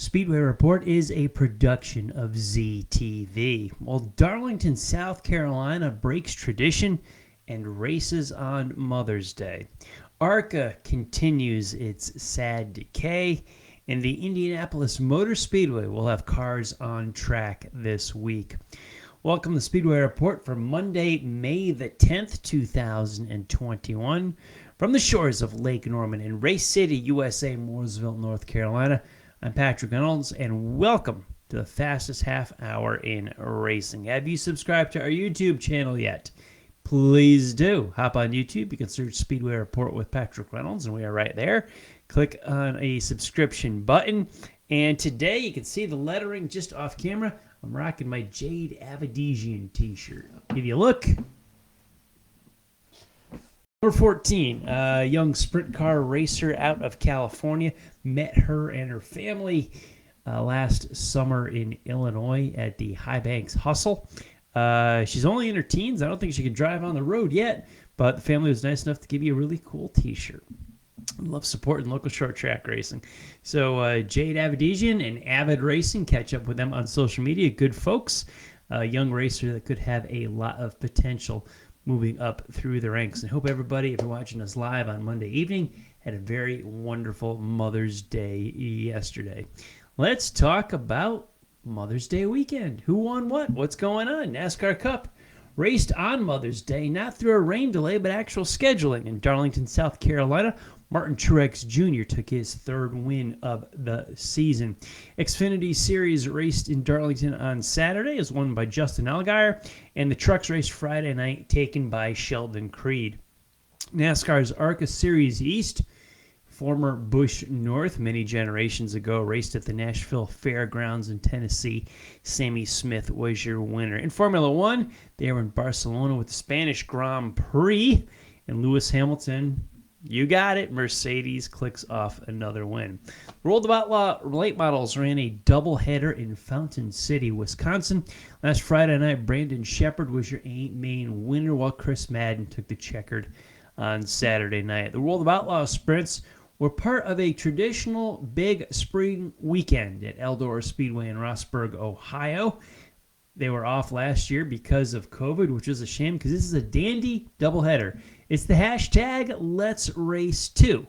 Speedway Report is a production of ZTV. Well, Darlington, South Carolina breaks tradition and races on Mother's Day. ARCA continues its sad decay, and the Indianapolis Motor Speedway will have cars on track this week. Welcome to Speedway Report for Monday, May the 10th, 2021. From the shores of Lake Norman in Race City, USA, Mooresville, North Carolina, I'm Patrick Reynolds, and welcome to the fastest half hour in racing. Have you subscribed to our YouTube channel yet? Please do. Hop on YouTube. You can search Speedway Report with Patrick Reynolds, and we are right there. Click on a subscription button. And today, you can see the lettering just off camera. I'm rocking my Jade Avedisian t-shirt. I'll give you a look. Number 14, a young sprint car racer out of California. Met her and her family last summer in Illinois at the High Banks Hustle. She's only in her teens. I don't think she can drive on the road yet, but the family was nice enough to give you a really cool t-shirt. I love supporting local short track racing. So Jade Avedisian and Avid Racing, catch up with them on social media. Good folks. A young racer that could have a lot of potential moving up through the ranks. And hope everybody, if you're watching us live on Monday evening, had a very wonderful Mother's Day yesterday. Let's talk about Mother's Day weekend. Who won what? What's going on? NASCAR Cup raced on Mother's Day, not through a rain delay, but actual scheduling in Darlington, South Carolina. Martin Truex Jr. took his third win of the season. Xfinity Series raced in Darlington on Saturday, is won by Justin Allgaier, and the Trucks raced Friday night, taken by Sheldon Creed. NASCAR's ARCA Series East, former Busch North, many generations ago, raced at the Nashville Fairgrounds in Tennessee. Sammy Smith was your winner. In Formula One, they were in Barcelona with the Spanish Grand Prix, and Lewis Hamilton, you got it, Mercedes clicks off another win. World of Outlaw Late Models ran a doubleheader in Fountain City, Wisconsin. Last Friday night, Brandon Shepard was your main winner, while Chris Madden took the checkered on Saturday night. The World of Outlaw Sprints were part of a traditional big spring weekend at Eldora Speedway in Rossburg, Ohio. They were off last year because of COVID, which is a shame because this is a dandy doubleheader. It's the hashtag Let's Race 2.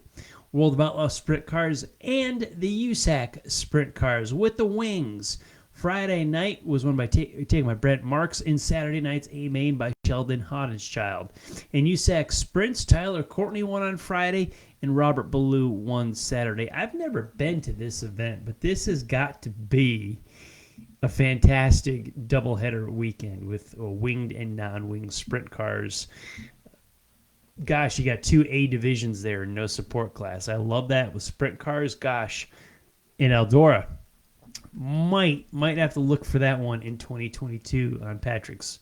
World of Outlaw Sprint Cars and the USAC Sprint Cars with the wings. Friday night was won by taken by Brent Marks, and Saturday night's A-Main by Sheldon Hodenschild. In USAC Sprints, Tyler Courtney won on Friday, and Robert Ballou won Saturday. I've never been to this event, but this has got to be a fantastic doubleheader weekend with winged and non-winged sprint cars. Gosh, you got two A divisions there, no support class. I love that with sprint cars. Gosh, in Eldora, might have to look for that one in 2022 on Patrick's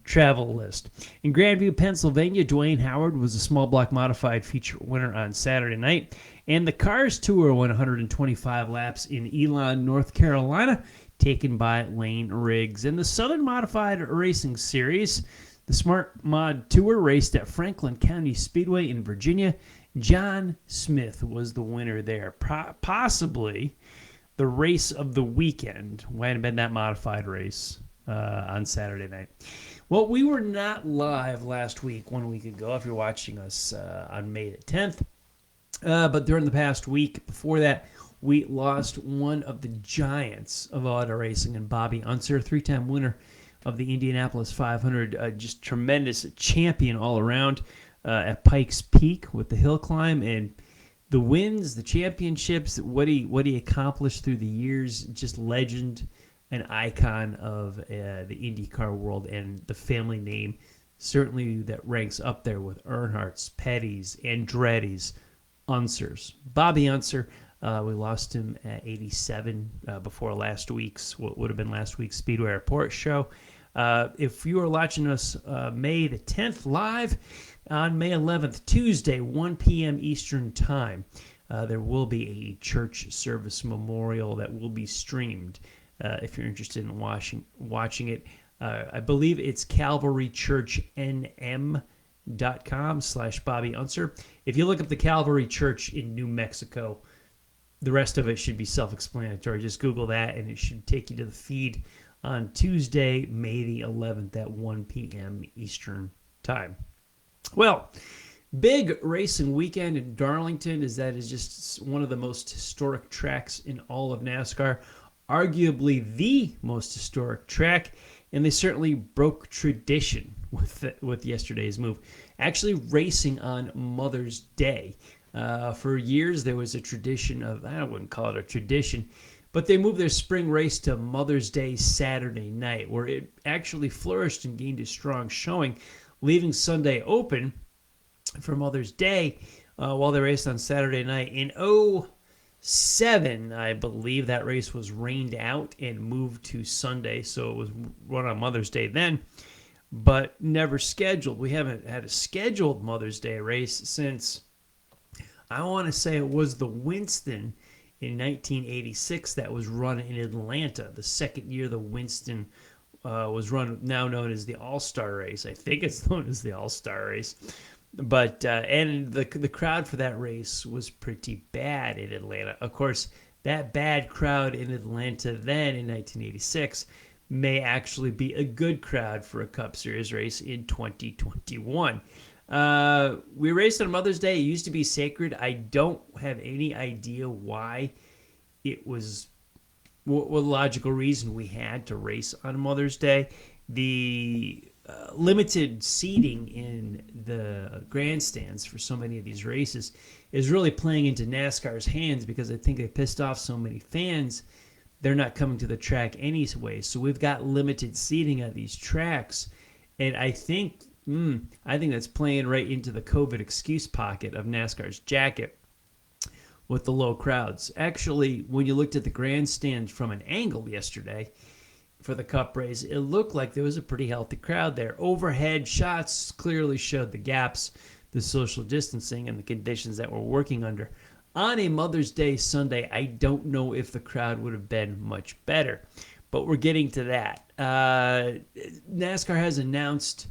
travel list. In Grandview, Pennsylvania, Dwayne Howard was a small block modified feature winner on Saturday night. And the Cars Tour won 125 laps in Elon, North Carolina, taken by Lane Riggs. In the Southern Modified Racing Series, the Smart Mod Tour raced at Franklin County Speedway in Virginia. John Smith was the winner there. Possibly the race of the weekend might have been that modified race on Saturday night. Well, we were not live last week, 1 week ago, if you're watching us on May the 10th. But during the past week before that, we lost one of the giants of auto racing, and Bobby Unser, three-time winner of the Indianapolis 500, just tremendous champion all around at Pikes Peak with the hill climb and the wins, the championships, what he accomplished through the years, just legend, an icon of the IndyCar world, and the family name certainly that ranks up there with Earnhardt's, Petty's, Andretti's, Unsers. Bobby Unser, we lost him at 87 before last week's, what would have been last week's Speedway Report show. If you are watching us May the 10th live, on May 11th, Tuesday, 1 p.m. Eastern Time, there will be a church service memorial that will be streamed if you're interested in watching it. I believe it's calvarychurchnm.com/Bobby Unser. If you look up the Calvary Church in New Mexico, the rest of it should be self-explanatory. Just Google that, and it should take you to the feed on Tuesday, May the 11th at 1 p.m. Eastern Time. Well, big racing weekend in Darlington is just one of the most historic tracks in all of NASCAR, arguably the most historic track, and they certainly broke tradition with yesterday's move. Actually racing on Mother's Day. For years, there was a tradition of, I wouldn't call it a tradition, but they moved their spring race to Mother's Day Saturday night, where it actually flourished and gained a strong showing, leaving Sunday open for Mother's Day while they raced on Saturday night. In 2007, I believe that race was rained out and moved to Sunday, so it was run on Mother's Day then, but never scheduled. We haven't had a scheduled Mother's Day race since, I want to say it was the Winston in 1986 that was run in Atlanta, the second year the Winston was run, now known as the All-Star Race. I think it's known as the All-Star Race. But and the crowd for that race was pretty bad in Atlanta. Of course, that bad crowd in Atlanta then in 1986 may actually be a good crowd for a Cup Series race in 2021. We raced on Mother's Day. It used to be sacred. I don't have any idea why it was, what logical reason we had to race on Mother's Day. The limited seating in the grandstands for so many of these races is really playing into NASCAR's hands, because I think they pissed off so many fans, they're not coming to the track anyway. So we've got limited seating at these tracks, and I think that's playing right into the COVID excuse pocket of NASCAR's jacket with the low crowds. Actually, when you looked at the grandstand from an angle yesterday for the Cup race, it looked like there was a pretty healthy crowd there. Overhead shots clearly showed the gaps, the social distancing, and the conditions that we're working under. On a Mother's Day Sunday, I don't know if the crowd would have been much better, but we're getting to that. NASCAR has announced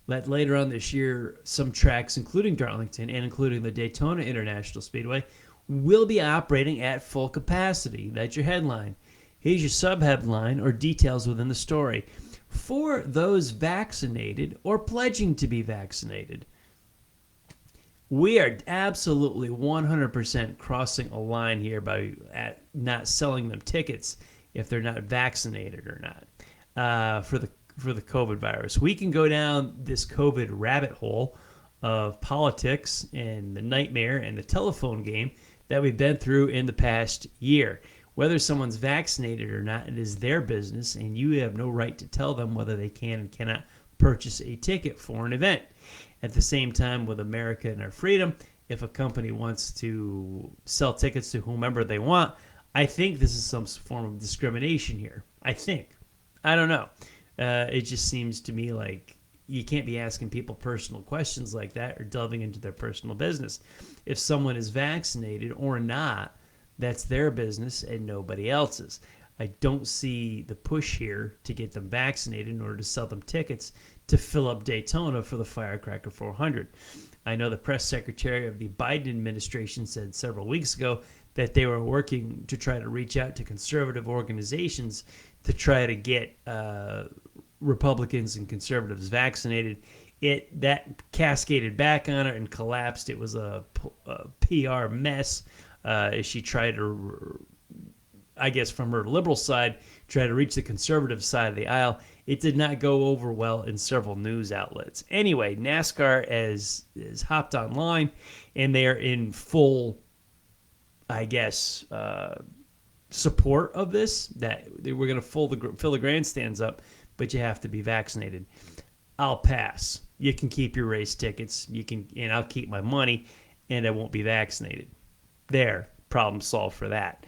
that later on this year, some tracks, including Darlington and including the Daytona International Speedway, will be operating at full capacity. That's your headline. Here's your sub-headline or details within the story. For those vaccinated or pledging to be vaccinated, we are absolutely 100% crossing a line here by not selling them tickets if they're not vaccinated or not for the COVID virus. We can go down this COVID rabbit hole of politics and the nightmare and the telephone game that we've been through in the past year. Whether someone's vaccinated or not, it is their business, and you have no right to tell them whether they can and cannot purchase a ticket for an event. At the same time, with America and our freedom, if a company wants to sell tickets to whomever they want, I think this is some form of discrimination here. I think. I don't know. It just seems to me like you can't be asking people personal questions like that or delving into their personal business. If someone is vaccinated or not, that's their business and nobody else's. I don't see the push here to get them vaccinated in order to sell them tickets to fill up Daytona for the Firecracker 400. I know the press secretary of the Biden administration said several weeks ago that they were working to try to reach out to conservative organizations to try to get Republicans and conservatives vaccinated. That cascaded back on her and collapsed. It was a PR mess as she tried to, I guess from her liberal side, try to reach the conservative side of the aisle. It did not go over well in several news outlets. Anyway, NASCAR has hopped online, and they are in full, I guess, support of this, that we're going to fill the grandstands up, but you have to be vaccinated. I'll pass. You can keep your race tickets, and I'll keep my money, and I won't be vaccinated. There, problem solved for that.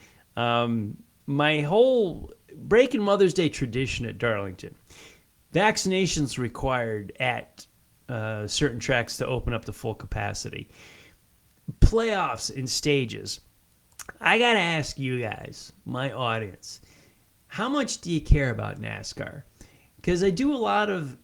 My whole breaking Mother's Day tradition at Darlington, vaccinations required at certain tracks to open up to full capacity. Playoffs and stages. I got to ask you guys, my audience, how much do you care about NASCAR? Because I do a lot of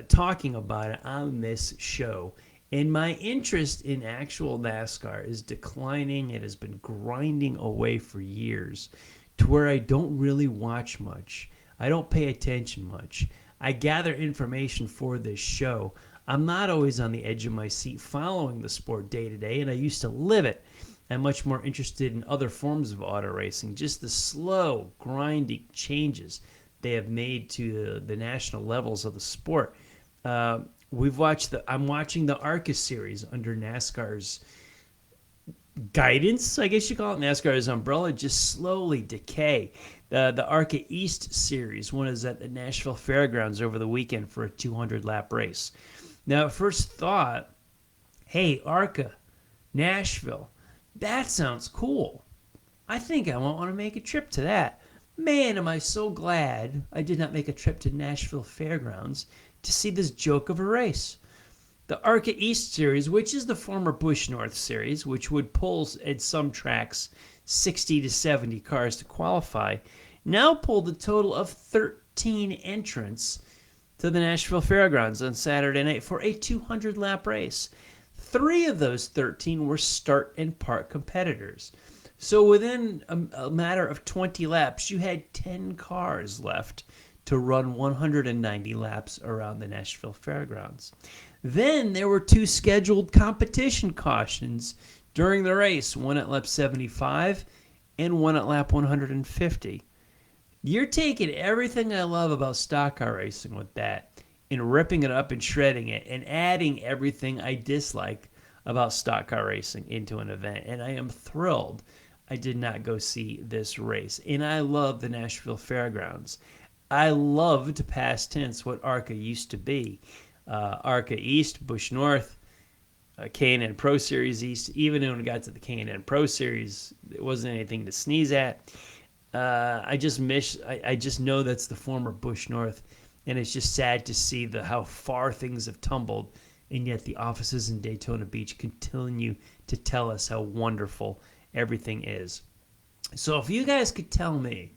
talking about it on this show, And my interest in actual NASCAR is declining. It has been grinding away for years to where I don't really watch much. I don't pay attention much. I gather information for this show. I'm not always on the edge of my seat following the sport day to day, and I used to live it. I'm much more interested in other forms of auto racing, just the slow, grinding changes they have made to the national levels of the sport. I'm watching the ARCA series under NASCAR's guidance, I guess you call it, NASCAR's umbrella, just slowly decay. The ARCA East series, one is at the Nashville Fairgrounds over the weekend for a 200-lap race. Now, at first thought, hey, ARCA, Nashville, that sounds cool. I think I want to make a trip to that. Man, am I so glad I did not make a trip to Nashville Fairgrounds to see this joke of a race. The ARCA East series, which is the former Busch North series, which would pull at some tracks 60 to 70 cars to qualify, now pulled a total of 13 entrants to the Nashville Fairgrounds on Saturday night for a 200-lap race. 3 of those 13 were start and park competitors. So within a matter of 20 laps, you had 10 cars left to run 190 laps around the Nashville Fairgrounds. Then there were 2 scheduled competition cautions during the race, one at lap 75 and one at lap 150. You're taking everything I love about stock car racing with that and ripping it up and shredding it and adding everything I dislike about stock car racing into an event. And I am thrilled I did not go see this race. And I love the Nashville Fairgrounds. I loved, past tense, what ARCA used to be. ARCA East, Busch North, K&N Pro Series East. Even when it got to the K&N Pro Series, it wasn't anything to sneeze at. I just know that's the former Busch North, and it's just sad to see how far things have tumbled, and yet the offices in Daytona Beach continue to tell us how wonderful everything is. So if you guys could tell me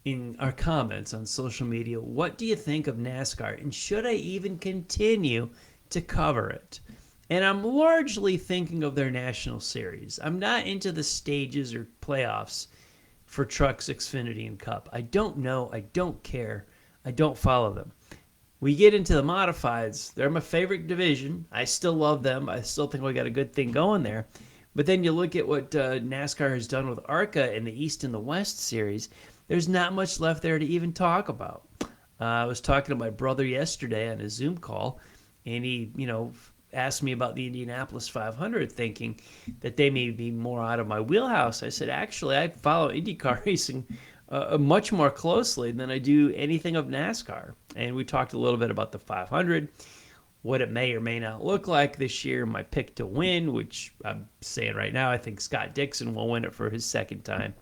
in our comments on social media, what do you think of NASCAR, and should I even continue to cover it? And I'm largely thinking of their national series. I'm not into the stages or playoffs for Trucks, Xfinity, and Cup. I don't know. I don't care. I don't follow them. We get into the modifieds. They're my favorite division. I still love them. I still think we got a good thing going there. But then you look at what NASCAR has done with ARCA in the East and the West series. There's not much left there to even talk about. I was talking to my brother yesterday on a Zoom call, and he, asked me about the Indianapolis 500, thinking that they may be more out of my wheelhouse. I said, actually, I follow IndyCar racing much more closely than I do anything of NASCAR. And we talked a little bit about the 500, what it may or may not look like this year, my pick to win, which I'm saying right now, I think Scott Dixon will win it for his second time.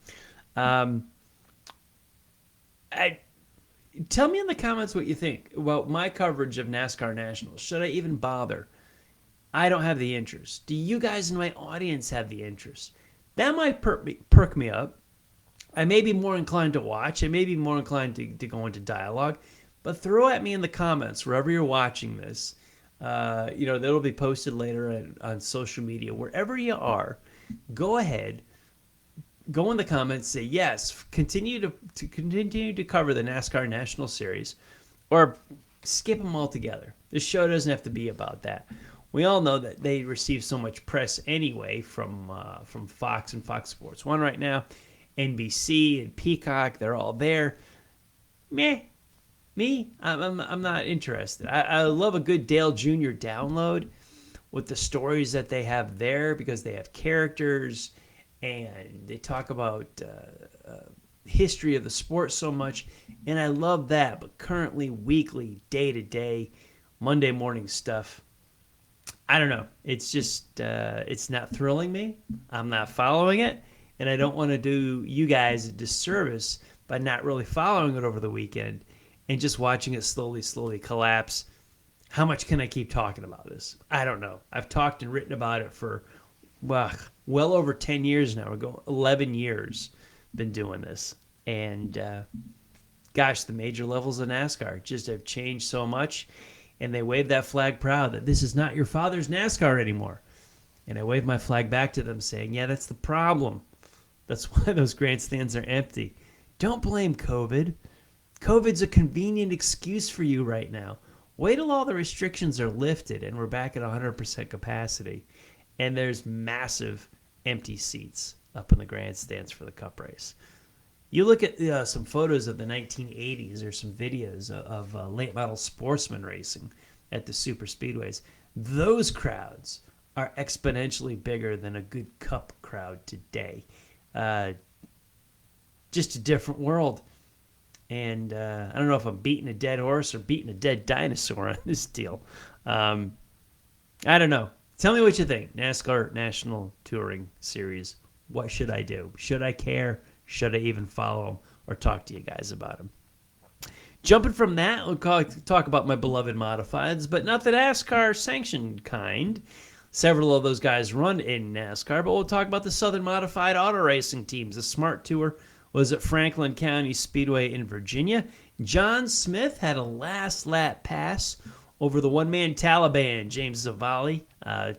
Tell me in the comments what you think about my coverage of NASCAR Nationals. Should I even bother? I don't have the interest. Do you guys in my audience have the interest? That might perk me up. I may be more inclined to watch. I may be more inclined to go into dialogue. But throw at me in the comments wherever you're watching this. That'll be posted later on social media. Wherever you are, go ahead. Go in the comments, say yes, continue to cover the NASCAR National Series, or skip them altogether. This show doesn't have to be about that. We all know that they receive so much press anyway from Fox and Fox Sports 1 right now, NBC and Peacock. They're all there. Me, I'm not interested. I love a good Dale Jr. download with the stories that they have there, because they have characters and they talk about history of the sport so much, and I love that. But currently, weekly, day-to-day, Monday morning stuff, I don't know. It's just, it's not thrilling me. I'm not following it, and I don't want to do you guys a disservice by not really following it over the weekend and just watching it slowly collapse. How much can I keep talking about this? I don't know. I've talked and written about it for, well over 10 years now. We're going 11 years been doing this. And, gosh, the major levels of NASCAR just have changed so much. and they wave that flag proud that this is not your father's NASCAR anymore. And I wave my flag back to them saying, yeah, that's the problem. That's why those grandstands are empty. Don't blame COVID. COVID's a convenient excuse for you right now. Wait till all the restrictions are lifted and we're back at 100% capacity. And there's massive empty seats up in the grandstands for the Cup race. You look at some photos of the 1980s or some videos of late model sportsman racing at the super speedways. Those crowds are exponentially bigger than a good Cup crowd today. Just a different world. And I don't know if I'm beating a dead horse or beating a dead dinosaur on this deal. I don't know. Tell me what you think. NASCAR National Touring Series. What should I do? Should I care? Should I even follow them or talk to you guys about them? Jumping from that, we'll talk about my beloved modifieds, but not the NASCAR sanctioned kind. Several of those guys run in NASCAR, but we'll talk about the Southern Modified Auto Racing teams. The Smart Tour was at Franklin County Speedway in Virginia. John Smith had a last lap pass over the one-man Taliban, James Zavalli,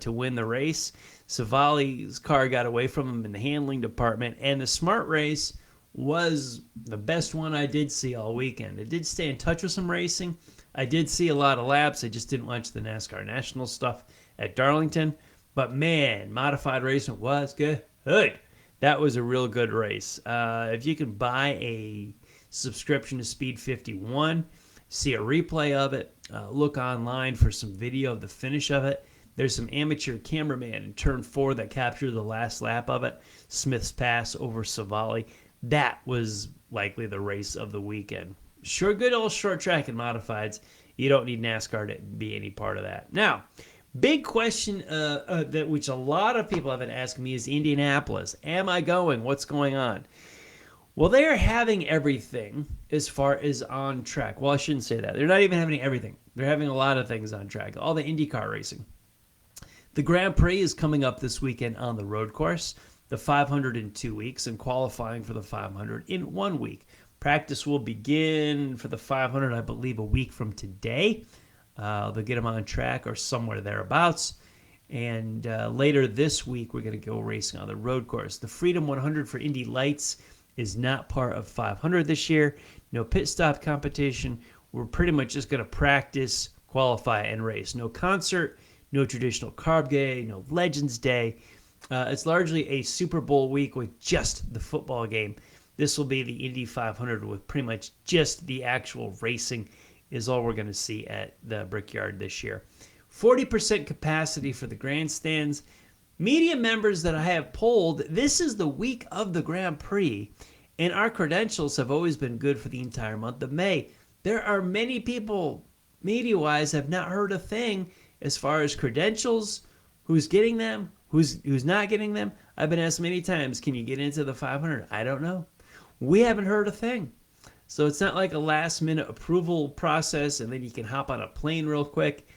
to win the race. Zavalli's car got away from him in the handling department, and the Smart race was the best one I did see all weekend. I did stay in touch with some racing. I did see a lot of laps. I just didn't watch the NASCAR National stuff at Darlington. But man, modified racing was good. That was a real good race. If you can buy a subscription to Speed 51, see a replay of it, look online for some video of the finish of it. There's some amateur cameraman in turn 4 that captured the last lap of it, Smith's pass over Zavalli. That was likely the race of the weekend. Sure, good old short track and modifieds. You don't need NASCAR to be any part of that. Now, big question that which a lot of people have been asking me is Indianapolis. Am I going? What's going on? Well, they are having everything as far as on track. Well, I shouldn't say that. They're not even having everything. They're having a lot of things on track. All the IndyCar racing. The Grand Prix is coming up this weekend on the road course. The 500 in 2 weeks and qualifying for the 500 in 1 week. Practice will begin for the 500, I believe, a week from today. They'll get them on track or somewhere thereabouts. And later this week, we're going to go racing on the road course. The Freedom 100 for Indy Lights is not part of 500 this year. No pit stop competition. We're pretty much just going to practice, qualify, and race. No concert, no traditional carb day, no Legends Day. It's largely a Super Bowl week with just the football game. This will be the Indy 500 with pretty much just the actual racing is all we're going to see at the Brickyard this year. 40% capacity for the grandstands. Media members that I have polled, this is the week of the Grand Prix, and our credentials have always been good for the entire month of May. There are many people, media-wise, have not heard a thing as far as credentials, who's getting them, who's not getting them. I've been asked many times, can you get into the 500? I don't know. We haven't heard a thing. So it's not like a last-minute approval process and then you can hop on a plane real quick.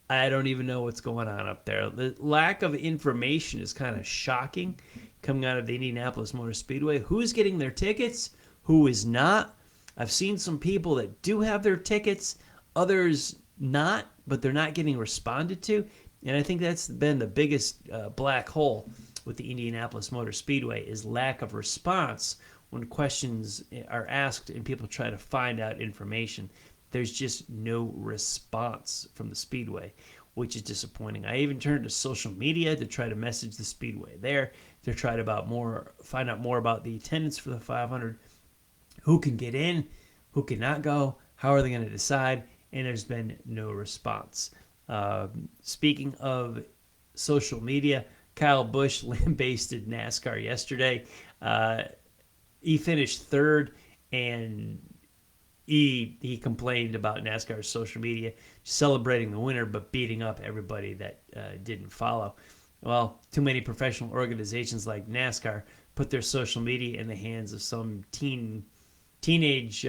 I don't even know what's going on up there. The lack of information is kind of shocking coming out of the Indianapolis Motor Speedway. Who's getting their tickets? Who is not? I've seen some people that do have their tickets, others not, but they're not getting responded to. And I think that's been the biggest black hole with the Indianapolis Motor Speedway is lack of response when questions are asked and people try to find out information. There's just no response from the Speedway, which is disappointing. I even turned to social media to try to message the Speedway there to try to find out more about the attendance for the 500, who can get in, who cannot go, how are they going to decide, and there's been no response. Speaking of social media, Kyle Busch lambasted NASCAR yesterday. He finished third, and he complained about NASCAR's social media, celebrating the winner but beating up everybody that didn't follow. Well, too many professional organizations like NASCAR put their social media in the hands of some teenage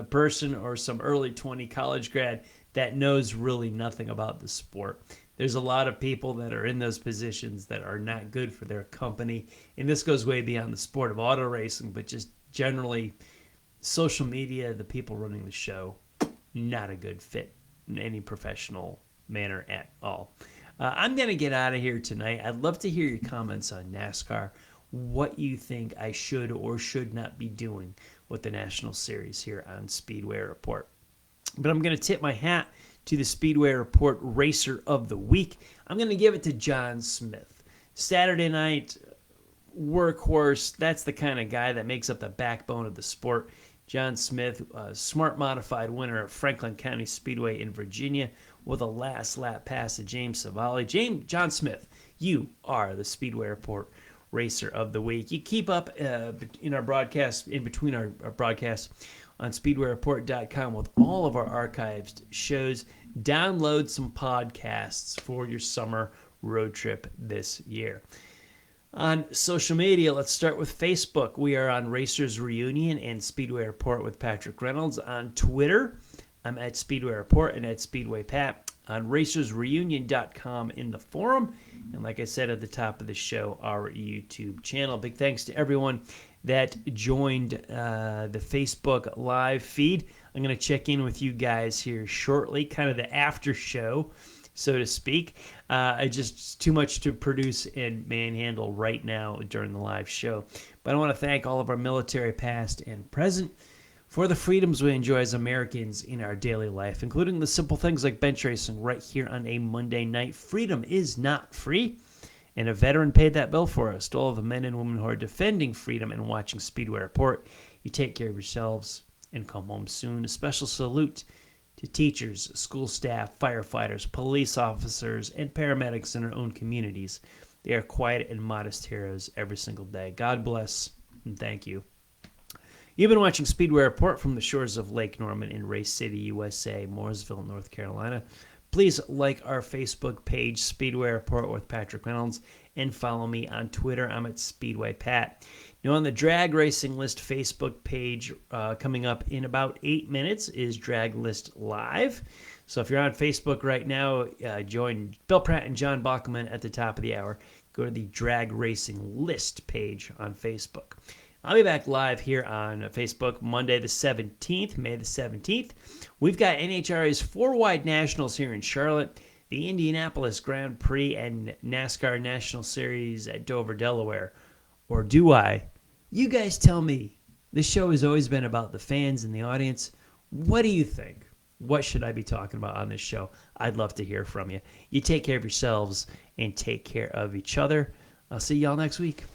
person or some early 20 college grad that knows really nothing about the sport. There's a lot of people that are in those positions that are not good for their company. And this goes way beyond the sport of auto racing, but just generally social media, the people running the show, not a good fit. in any professional manner at all. I'm going to get out of here tonight. I'd love to hear your comments on NASCAR, what you think I should or should not be doing with the National Series here on Speedway Report. But I'm going to tip my hat to the Speedway Report Racer of the Week. I'm going to give it to John Smith. Saturday night workhorse, that's the kind of guy that makes up the backbone of the sport. John Smith, smart modified winner of Franklin County Speedway in Virginia with a last lap pass to James Savali. John Smith, you are the Speedway Report Racer of the Week. You keep up in our broadcast, in between our broadcasts on SpeedwayReport.com with all of our archived shows. Download some podcasts for your summer road trip this year. On social media, let's start with Facebook. We are on Racers Reunion and Speedway Report with Patrick Reynolds. On Twitter, I'm at Speedway Report and at Speedway Pat. On racersreunion.com in the forum. And like I said at the top of the show, our YouTube channel. Big thanks to everyone that joined the Facebook live feed. I'm going to check in with you guys here shortly, kind of the after show, so to speak. Just too much to produce and manhandle right now during the live show. But I want to thank all of our military past and present for the freedoms we enjoy as Americans in our daily life, including the simple things like bench racing right here on a Monday night. Freedom is not free, and a veteran paid that bill for us. To all of the men and women who are defending freedom and watching Speedway Report, you take care of yourselves and come home soon. A special salute to teachers, school staff, firefighters, police officers, and paramedics in our own communities. They are quiet and modest heroes every single day. God bless and thank you. You've been watching Speedway Report from the shores of Lake Norman in Race City, USA, Mooresville, North Carolina. Please like our Facebook page, Speedway Report with Patrick Reynolds, and follow me on Twitter. I'm at Speedway Pat. Now, on the Drag Racing List Facebook page, coming up in about 8 minutes is Drag List Live. So if you're on Facebook right now, join Bill Pratt and John Bachman at the top of the hour. Go to the Drag Racing List page on Facebook. I'll be back live here on Facebook Monday the 17th, May the 17th. We've got NHRA's 4-wide nationals here in Charlotte, the Indianapolis Grand Prix, and NASCAR National Series at Dover, Delaware. Or do I? You guys tell me. This show has always been about the fans and the audience. What do you think? What should I be talking about on this show? I'd love to hear from you. You take care of yourselves and take care of each other. I'll see y'all next week.